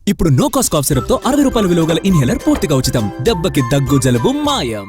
ఇప్పుడు no cost cough syrup తో 60 రూపాయల విలువ గల ఇన్హేలర్ పూర్తిగా ఉచితం. దెబ్బకి దగ్గు జలుబు మాయం.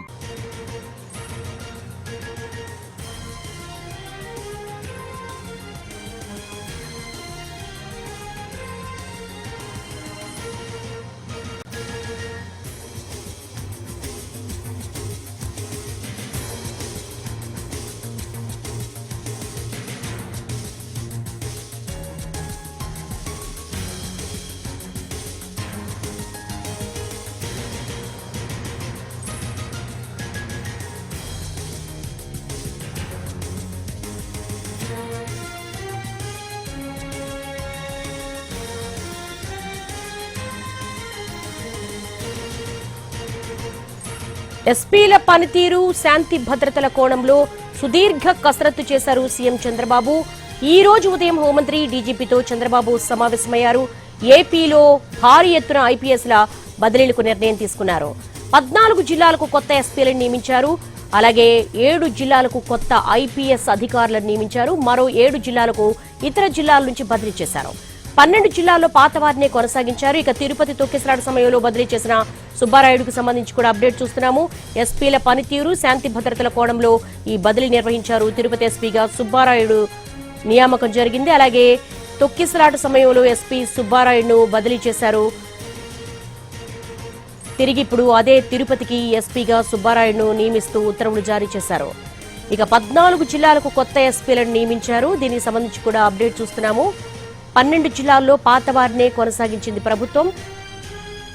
ఎస్పీల పనితీరు శాంతి భద్రతల కోణంలో సుదీర్ఘ కసరత్తు చేశారు సీఎం చంద్రబాబు. ఈ రోజు ఉదయం హోంమంత్రి డీజీపీతో చంద్రబాబు సమావేశమయ్యారు. ఏపీలో భారీ ఎత్తున ఐపీఎస్ల బదిలీలకు నిర్ణయం తీసుకున్నారు. 14 జిల్లాలకు కొత్త ఎస్పీలను నియమించారు. అలాగే 7 జిల్లాలకు కొత్త ఐపీఎస్ అధికారులను నియమించారు. మరో 7 జిల్లాలకు ఇతర జిల్లాల నుంచి బదిలీ చేశారు. 12 జిల్లాల్లో పాత వారినే కొనసాగించారు. ఇక తిరుపతి తొక్కిసలాట సమయంలో బదిలీ చేసిన సుబ్బారాయుడుకు సంబంధించి కూడా అప్డేట్ చూస్తున్నాము. ఎస్పీల పనితీరు శాంతి భద్రతల కోణంలో ఈ బదిలీ నిర్వహించారు. తిరుపతి ఎస్పీగా సుబ్బారాయుడు నియామకం జరిగింది. అలాగే తొక్కిసలాట సమయంలో ఎస్పీ సుబ్బారాయుడును బదిలీ చేశారు. తిరిగి ఇప్పుడు అదే తిరుపతికి ఎస్పీగా సుబ్బారాయుడును నియమిస్తూ ఉత్తర్వులు జారీ చేశారు. ఇక 14 జిల్లాలకు కొత్త ఎస్పీలను నియమించారు. దీనికి సంబంధించి కూడా అప్డేట్ చూస్తున్నాము. 12 జిల్లాల్లో పాత వారినే కొనసాగించింది ప్రభుత్వం.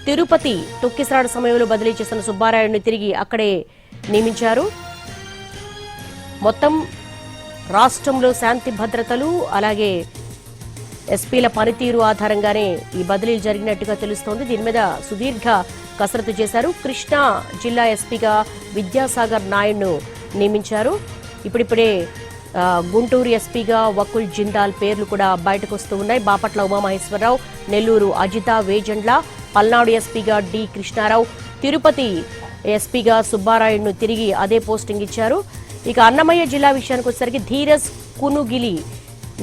తిరుపతి తొక్కిసలాట సమయంలో బదిలీ చేసిన సుబ్బారాయుడిని తిరిగి అక్కడే నియమించారు. మొత్తం రాష్ట్రంలో శాంతి భద్రతలు అలాగే ఎస్పీల పనితీరు ఆధారంగానే ఈ బదిలీలు జరిగినట్టుగా తెలుస్తోంది. దీని మీద సుదీర్ఘ కసరత్తు చేశారు. కృష్ణా జిల్లా ఎస్పీగా విద్యాసాగర్ నాయుడును నియమించారు. ఇప్పుడిప్పుడే గుంటూరు ఎస్పీగా వకుల్ జిందాల్ పేర్లు కూడా బయటకు వస్తూ ఉన్నాయి. బాపట్ల ఉమామహేశ్వరరావు, నెల్లూరు అజిత వేజండ్ల, పల్నాడు ఎస్పీగా డి కృష్ణారావు, తిరుపతి ఎస్పీగా సుబ్బారాయుడును తిరిగి అదే పోస్టింగ్ ఇచ్చారు. ఇక అన్నమయ్య జిల్లా విషయానికి వచ్చేసరికి ధీరజ్ కునుగిలి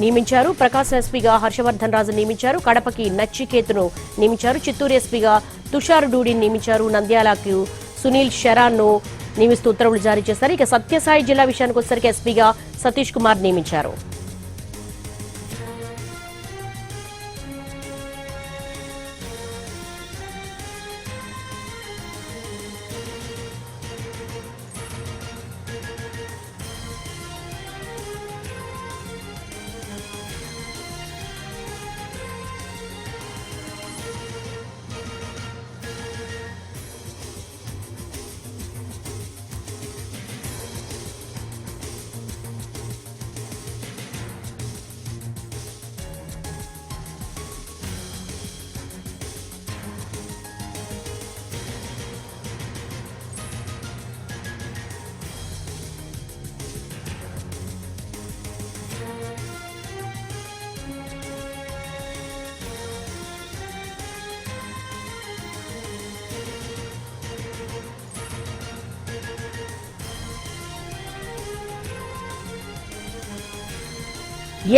నియమించారు. ప్రకాశం ఎస్పీగా హర్షవర్ధన్ రాజు నియమించారు. కడపకి నచ్చికేతును నియమించారు. చిత్తూరు ఎస్పీగా తుషార్ డూడిని నియమించారు. నంద్యాలకు సునీల్ శరాన్ను నియమిస్తూ ఉత్తర్వులు జారీ చేశారు. ఇక సత్యసాయి జిల్లా విషయానికి వచ్చేసరికి ఎస్పీగా సతీష్ కుమార్ నియమించారు.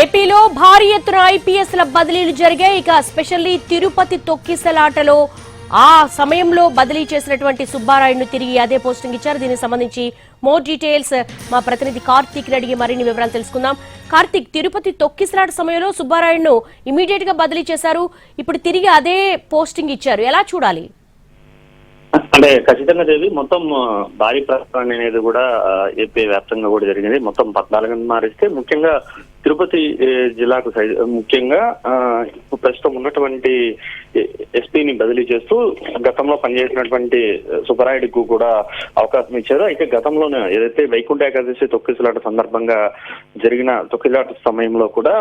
ఏపీలో భారీ ఎత్తున ఐపీఎస్ల బదిలీలు జరిగాయి. ఇక స్పెషల్లీ తిరుపతి తొక్కిసలాటలో ఆ సమయంలో బదిలీ చేసినటువంటి సుబ్బారాయుడును తిరిగి అదే పోస్టింగ్ ఇచ్చారు. దీనికి సంబంధించి మోర్ డీటెయిల్స్ మా ప్రతినిధి కార్తీక్ అడిగి మరిన్ని వివరాలు తెలుసుకుందాం. కార్తీక్, తిరుపతి తొక్కిసలాట సమయంలో సుబ్బారాయుడును ఇమీడియట్ గా బదిలీ చేశారు. ఇప్పుడు తిరిగి అదే పోస్టింగ్ ఇచ్చారు. ఎలా చూడాలి? అంటే ఖచ్చితంగా దేవి మొత్తం భారీ ప్రస్థానం అనేది కూడా ఏపీ వ్యాప్తంగా కూడా జరిగింది. మొత్తం 14 మారిస్తే ముఖ్యంగా తిరుపతి జిల్లాకు ముఖ్యంగా ప్రస్తుతం ఉన్నటువంటి ఎస్పీని బదిలీ చేస్తూ గతంలో పనిచేసినటువంటి సుబ్బరాయుడుకు కూడా అవకాశం ఇచ్చారు. అయితే గతంలోనే ఏదైతే వైకుంఠ ఏకాదశి తొక్కిసలాట సందర్భంగా జరిగిన తొక్కిసలాట సమయంలో కూడా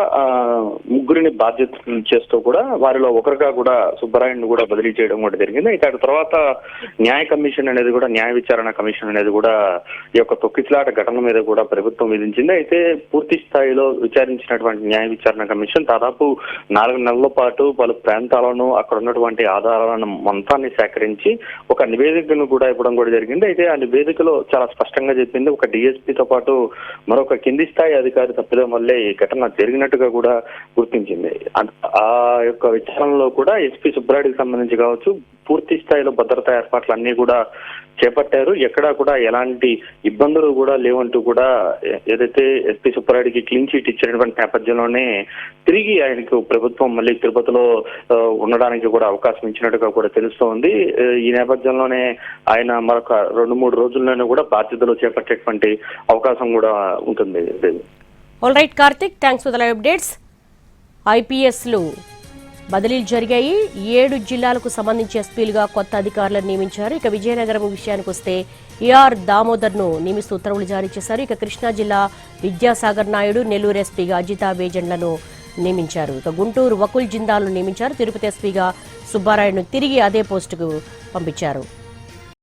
ముగ్గురిని బాధ్యత చేస్తూ కూడా వారిలో ఒకరుగా కూడా సుబ్బరాయుడిని కూడా బదిలీ చేయడం కూడా జరిగింది. అయితే ఆ తర్వాత న్యాయ కమిషన్ అనేది కూడా న్యాయ విచారణ కమిషన్ అనేది కూడా ఈ యొక్క తొక్కిసలాట ఘటన మీద కూడా ప్రభుత్వం విధించింది. అయితే పూర్తి స్థాయిలో విచారించినటువంటి న్యాయ విచారణ కమిషన్ దాదాపు 4 నెలల పాటు పలు ప్రాంతాలను అక్కడ ఉన్నటువంటి ఉన్నటువంటి ఆధారాలను మొత్తాన్ని సేకరించి ఒక నివేదికను కూడా ఇవ్వడం కూడా జరిగింది. అయితే ఆ నివేదికలో చాలా స్పష్టంగా చెప్పింది, ఒక డిఎస్పీతో పాటు మరొక కింది స్థాయి అధికారి తప్పిదం వల్లే ఈ ఘటన జరిగినట్టుగా కూడా గుర్తించింది. ఆ యొక్క విచారణలో కూడా ఎస్పీ సుబ్బారెడ్డికి సంబంధించి కావచ్చు పూర్తి స్థాయిలో భద్రతా ఏర్పాట్లు అన్ని కూడా చేపట్టారు. ఎక్కడా కూడా ఎలాంటి ఇబ్బందులు కూడా లేవంటూ కూడా ఏదైతే ఎస్పీ సుబ్బారెడ్డికి క్లీన్ చీట్ ఇచ్చినటువంటి నేపథ్యంలోనే తిరిగి ఆయనకు ప్రభుత్వం మళ్ళీ తిరుపతిలో ఉండడానికి కూడా అవకాశం ఇచ్చినట్టుగా కూడా తెలుస్తోంది. ఈ నేపథ్యంలోనే ఆయన మరొక 2-3 రోజుల్లోనే కూడా బాధ్యతలు చేపట్టేటువంటి అవకాశం కూడా ఉంటుంది. All right Karthik, thanks for the live updates. ఐపీఎస్లు బదిలీలు జరిగాయి. 7 జిల్లాలకు సంబంధించి ఎస్పీలుగా కొత్త అధికారులను నియమించారు. ఇక విజయనగరం విషయానికి వస్తే ఏఆర్ దామోదర్ ను నియమిస్తూ ఉత్తర్వులు జారీ చేశారు. ఇక కృష్ణా జిల్లా విద్యాసాగర్ నాయుడు, నెల్లూరు ఎస్పీగా అజితా బేజండ్లను నియమించారు. ఇక గుంటూరు వకుల్ జిందాల్ను నియమించారు. తిరుపతి ఎస్పీగా సుబ్బారాయుడును తిరిగి అదే పోస్టుకు పంపించారు.